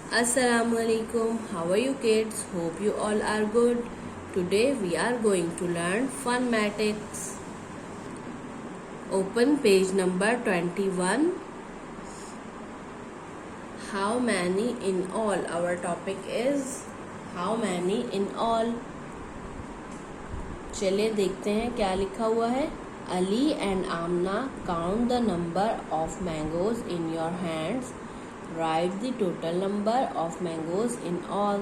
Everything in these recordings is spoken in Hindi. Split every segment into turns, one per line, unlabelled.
Assalamualaikum. How are you kids? Hope you all are good. Today we are going to learn Funmatics. Open page number 21. How many in all? Our topic is how many in all. चलिए देखते हैं क्या लिखा हुआ है. Ali and Amna count the number of mangoes in your hands. Write the total number of mangoes in all.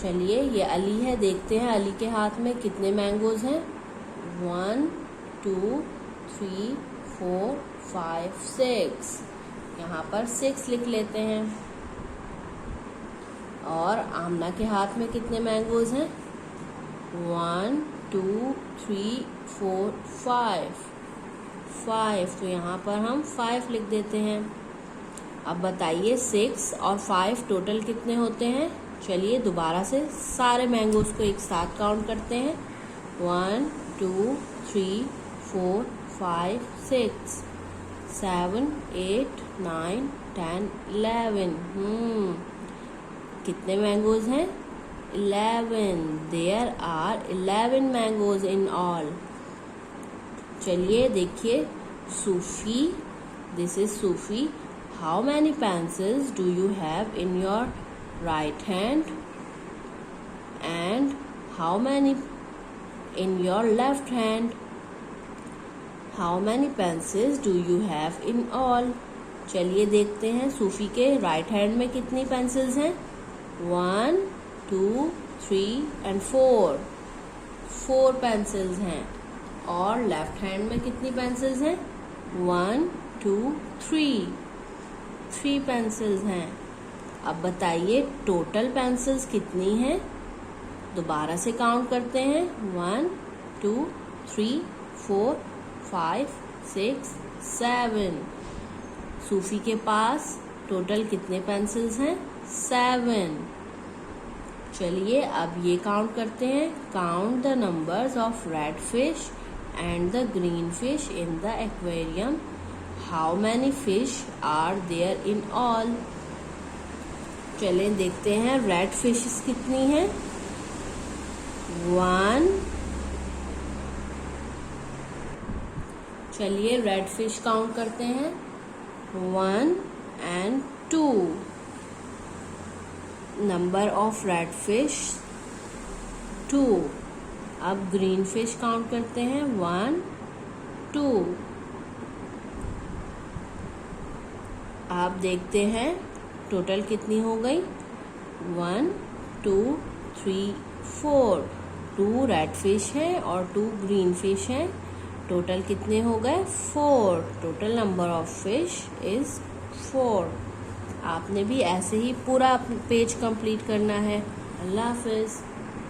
चलिए ये अली है, देखते हैं अली के हाथ में कितने मैंगोज हैं. 1 2 3 4 5 6. यहाँ पर 6 लिख लेते हैं. और आमना के हाथ में कितने मैंगोज हैं. 1 2 3 4 5. तो यहाँ पर हम 5 लिख देते हैं. अब बताइए 6 और 5 टोटल कितने होते हैं. चलिए दोबारा से सारे मैंगोज को एक साथ काउंट करते हैं. 1 2 3 4 5 6 7 8 9 10 11. कितने मैंगोज हैं. 11. There are 11 mangoes in all. चलिए देखिए Sufi, this is Sufi. How many pencils do you have in your right hand? And how many in your left hand? How many pencils do you have in all? चलिए देखते हैं सूफी के राइट हैंड में कितनी पेंसिल्स हैं. 1 2 3 and 4. 4 पेंसिल्स हैं. और लेफ्ट हैंड में कितनी पेंसिल्स हैं. 1 2 3. 3 पेंसिल्स हैं. अब बताइए टोटल पेंसिल्स कितनी हैं. दोबारा से काउंट करते हैं. 1 2 3 4 5 6 7. सूफी के पास टोटल कितने पेंसिल्स हैं. 7. चलिए अब ये काउंट करते हैं. Count the numbers of red fish and the green fish in the aquarium. How many fish are there in all? चलें देखते हैं रेड फिशेस कितनी हैं. 1. चलिए रेड फिश काउंट करते हैं. 1 and 2. Number of red fish 2. अब ग्रीन फिश काउंट करते हैं. 1 2. आप देखते हैं टोटल कितनी हो गई. 1 2 3 4. 2 रेड फिश है और 2 ग्रीन फिश है. टोटल कितने हो गए. 4. Total number of fish is 4. आपने भी ऐसे ही पूरा पेज कंप्लीट करना है. अल्लाह हाफिज.